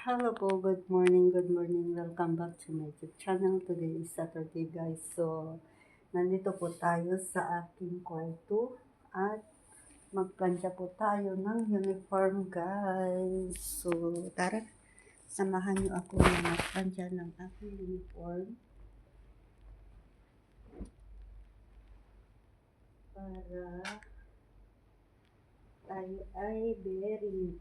Hello po, good morning, good morning. Welcome back to my YouTube channel. Today is Saturday guys. So, nandito po tayo sa aking kwarto at magplansya po tayo ng uniform guys. So, tara, samahan niyo ako na magplansya ng aking uniform para tayo ay very neat.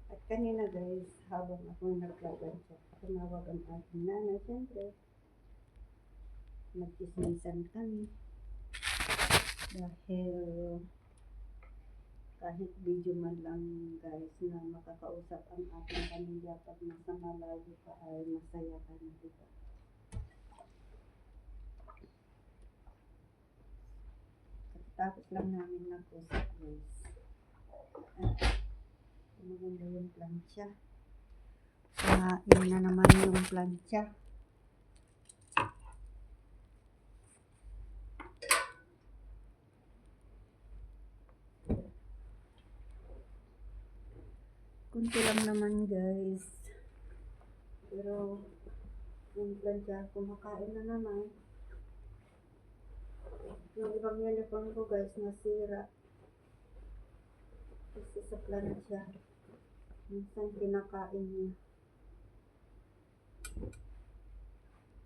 At kanina guys, habang ako nagplansya, tumawag ang aking nanay. Siyempre, nagchismisan kami dahil kahit video man lang guys na makakausap ang ating pamilya pag nasa malayo ka ay masaya ka na, diba? Tapos lang namin nag-usap guys. Maganda yung plancha. Kumain na naman yung plancha. Kunti lang naman guys. Pero yung plancha kumakain na naman. Yung ibang uniform ko guys nasira. Kasi sa plancha. Minsan kinakain niya.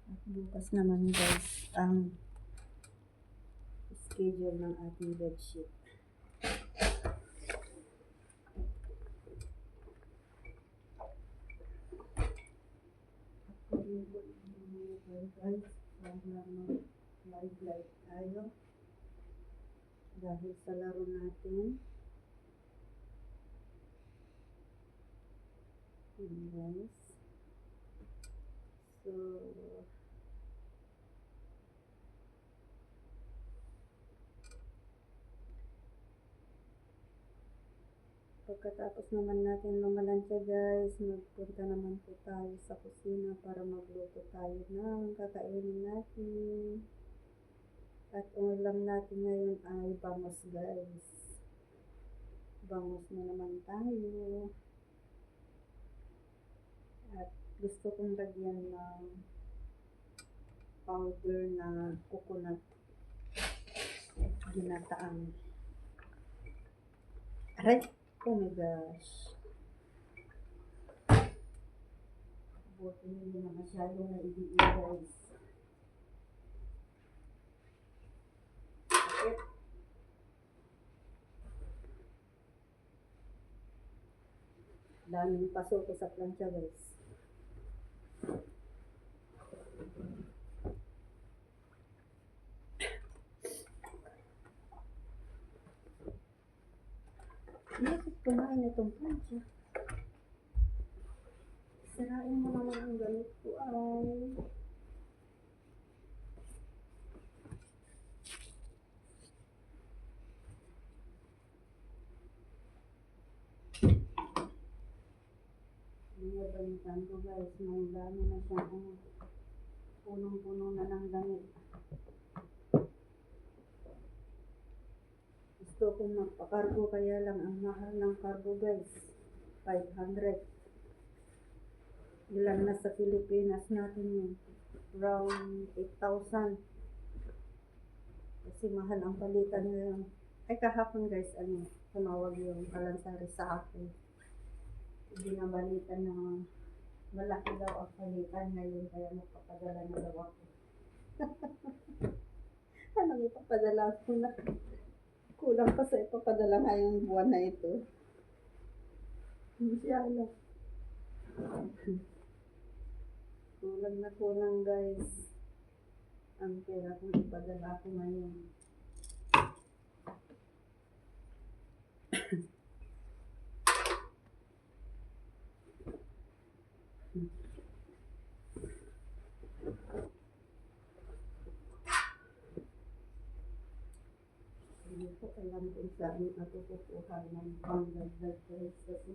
At bukas naman guys ang schedule ng ating bedsheet. Guys, para mag-live tayo dahil sa laro natin. Guys, so pagkatapos naman natin lumalansya guys, magpunta naman po tayo sa kusina para magluto tayo ng kakainin natin. At ulam natin ngayon ay bangus guys. Bangus na naman tayo. At gusto kong lagyan ng powder na coconut ginataang. Aray! Oh my gosh! Buti hindi na masyadong naibiig guys. Bakit? Daming paso ko sa plancha guys. Bakit kumain itong plancha? Sirain mo naman ang gamit ko ay. Binabalitan ko guys, may dami na siyang punong-puno na ng damit. Gusto kong magpakargo kaya lang ang mahal ng cargo guys. 500. Ilan na sa Pilipinas natin yun? Around 8,000. Kasi mahal ang palitan ngayon. Ay kahapon guys, tumawag yung kalansari sa akin. Binabalitan na malaki daw ang palitan ngayon kaya magpapadala na daw ako. Ano ipapadala ko na? Kulang pa sa ipapadala ngayong buwan na ito. Hindi siya alam. Kulang guys. Ang pera kung ipadala ko ngayon. Hindi ko alam kung saan ako kukuha ng pangdagdag guys kasi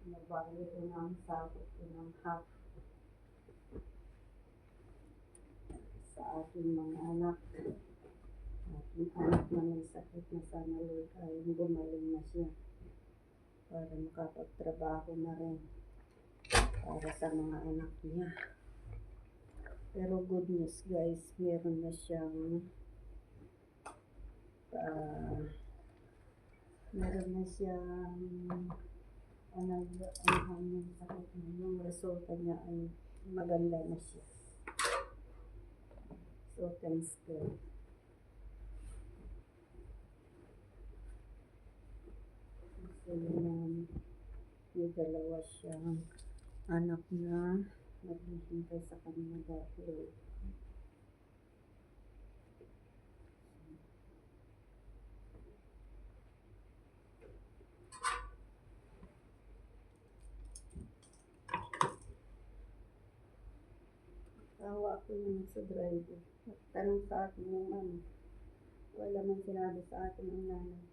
nabali ko na ang sakot ko ng half sa aking mga anak. Aking anak na may sakit na sana Lord ay gumaling na siya. para makapagtrabaho na rin para sa mga anak niya. Pero good news guys, meron na siyang yung sakit niya, yung resulta niya ay maganda na siya. So thanks God. So yun, may dalawa siyang anak na naghihintay sa kanya dahil tawa ako yung sa driver. Tanong sa akin yung wala man sinabi sa akin ang nanay.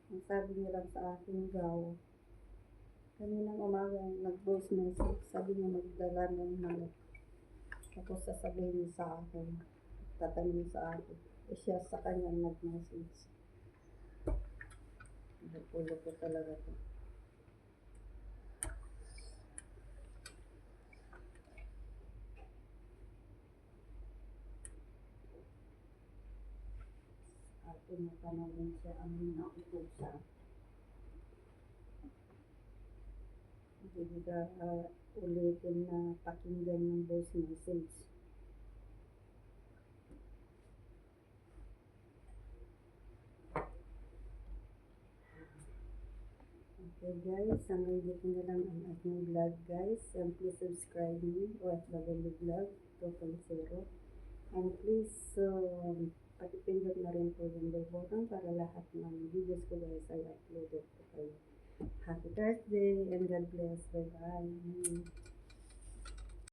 Ang sabi niya lang sa akin, gaw. Kaninang umaga nag-voice message, sabi niya magdala ng manok. Tapos sasabihin niya sa akin, tatanungin sa akin. Siya sa kanya nag-message. Napulo ko talaga to. Tinatanong siya ang nakikita siya. Hindi ka ulitin na pakinggan yung voice message. Okay guys, hanggang dito na lang ang aking vlog guys. And please subscribe me, OFW Vlog 2.0. And please, patipindot na rin po yung bell button para lahat ng videos ko guys ay uploaded po kayo. Happy Thursday and God bless. Bye-bye.